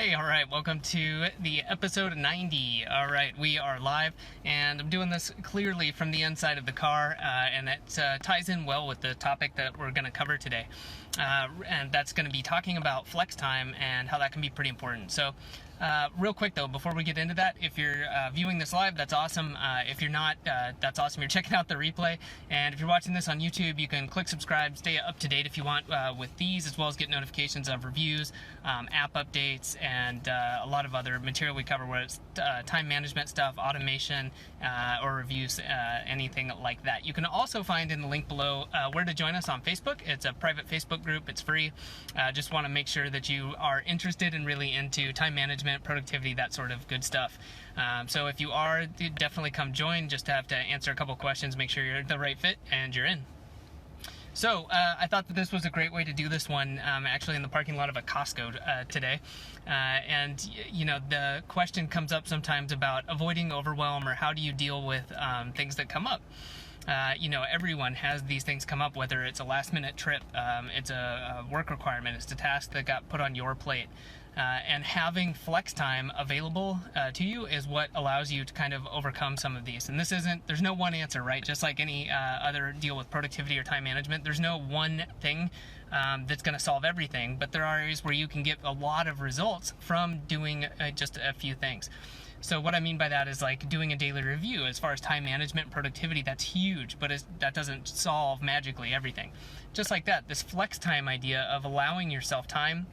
Hey, all right, welcome to the episode 90. All right, we are live, and I'm doing this clearly from the inside of the car, and it ties in well with the topic that we're going to cover today. And that's going to be talking about flex time and how that can be pretty important. So, real quick though, before we get into that, if you're viewing this live, that's awesome. If you're not, that's awesome. You're checking out the replay. And if you're watching this on YouTube, you can click subscribe, stay up to date if you want with these, as well as get notifications of reviews, app updates, and a lot of other material we cover, whether it's time management stuff, automation, or reviews, anything like that. You can also find in the link below where to join us on Facebook. It's a private Facebook group. It's free. Just want to make sure that you are interested and really into time management, productivity, that sort of good stuff. So if you are, definitely come join. Just have to answer a couple questions, make sure you're the right fit, and you're in. So I thought that this was a great way to do this one, actually in the parking lot of a Costco today. And, you know, the question comes up sometimes about avoiding overwhelm, or how do you deal with things that come up. You know, everyone has these things come up, whether it's a last minute trip, it's a work requirement, it's a task that got put on your plate. And having flex time available to you is what allows you to kind of overcome some of these. And there's no one answer, right? Just like any other deal with productivity or time management, there's no one thing that's going to solve everything, but there are areas where you can get a lot of results from doing just a few things. So what I mean by that is like doing a daily review. As far as time management, productivity, that's huge, but that doesn't solve magically everything. Just like that, this flex time idea of allowing yourself time,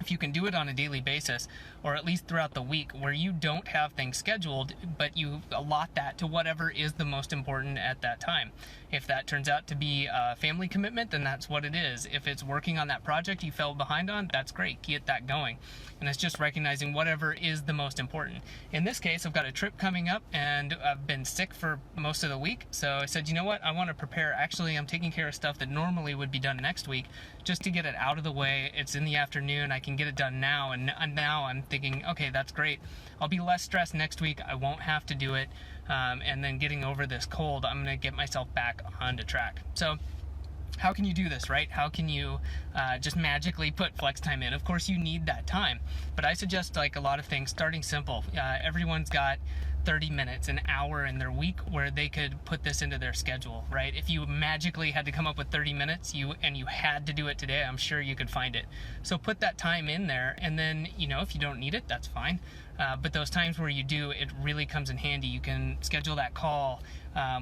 if you can do it on a daily basis, or at least throughout the week, where you don't have things scheduled, but you allot that to whatever is the most important at that time. If that turns out to be a family commitment, then that's what it is. If it's working on that project you fell behind on, that's great. Get that going. And it's just recognizing whatever is the most important. In this case, I've got a trip coming up, and I've been sick for most of the week. So I said, you know what? I want to prepare. Actually, I'm taking care of stuff that normally would be done next week, just to get it out of the way. It's in the afternoon. I can get it done now. And now I'm thinking, okay, that's great. I'll be less stressed next week. I won't have to do it. And then getting over this cold, I'm going to get myself back onto track. So how can you do this, right? How can you just magically put flex time in? Of course, you need that time. But I suggest, like a lot of things, starting simple. Everyone's got 30 minutes, an hour in their week where they could put this into their schedule, right? If you magically had to come up with 30 minutes and you had to do it today, I'm sure you could find it. So put that time in there, and then, you know, if you don't need it, that's fine. But those times where you do, it really comes in handy. You can schedule that call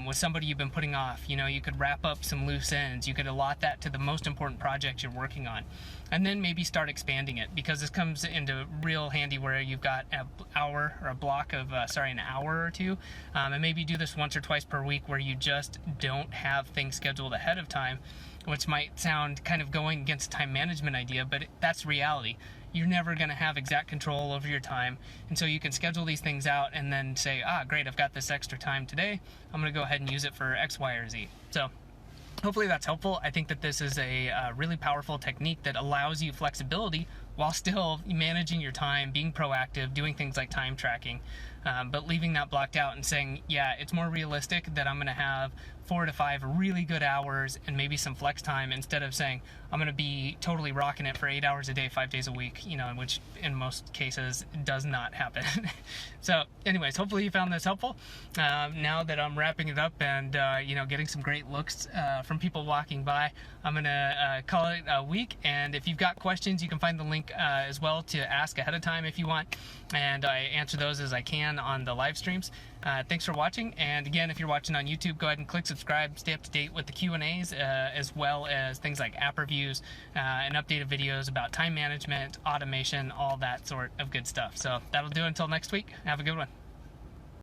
with somebody you've been putting off. You know, you could wrap up some loose ends. You could allot that to the most important project you're working on. And then maybe start expanding it, because this comes into real handy where you've got an hour or two, and maybe do this once or twice per week where you just don't have things scheduled ahead of time, which might sound kind of going against time management idea, but that's reality. You're never going to have exact control over your time, and so you can schedule these things out and then say, great, I've got this extra time today, I'm going to go ahead and use it for X, Y, or Z. So hopefully that's helpful. I think that this is a really powerful technique that allows you flexibility while still managing your time, being proactive, doing things like time tracking, but leaving that blocked out and saying, yeah, it's more realistic that I'm going to have 4 to 5 really good hours and maybe some flex time, instead of saying I'm going to be totally rocking it for 8 hours a day, 5 days a week, you know, which in most cases does not happen. So anyways, hopefully you found this helpful. Now that I'm wrapping it up and, you know, getting some great looks from people walking by, I'm going to call it a week. And if you've got questions, you can find the link as well to ask ahead of time if you want. And I answer those as I can on the live streams. Thanks for watching. And again, if you're watching on YouTube, go ahead and click subscribe, stay up to date with the Q&As, as well as things like app reviews and updated videos about time management, automation, all that sort of good stuff. So that'll do it until next week. Have a good one.